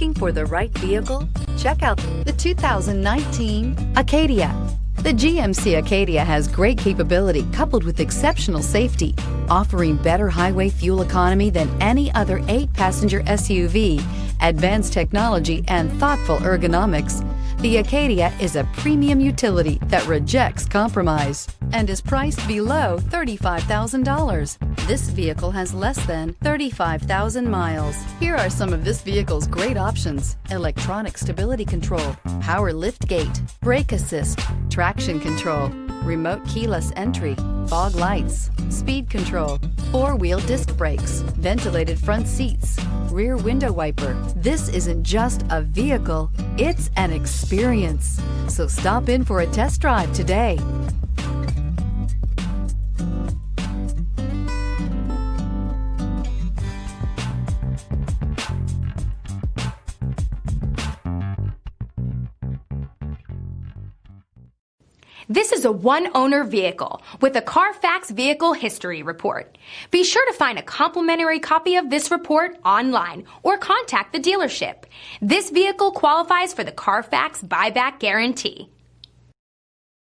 Looking for the right vehicle? Check out the 2019 Acadia. The GMC Acadia has great capability coupled with exceptional safety, offering better highway fuel economy than any other 8-passenger SUV, advanced technology, and thoughtful ergonomics. The Acadia is a premium utility that rejects compromise and is priced below $35,000. This vehicle has less than 35,000 miles. Here are some of this vehicle's great options: electronic stability control, power liftgate, brake assist, traction control, remote keyless entry, fog lights, speed control, 4-wheel disc brakes, ventilated front seats, rear window wiper. This isn't just a vehicle, it's an experience. So stop in for a test drive today. This is a one-owner vehicle with a Carfax Vehicle History Report. Be sure to find a complimentary copy of this report online or contact the dealership. This vehicle qualifies for the Carfax Buyback Guarantee.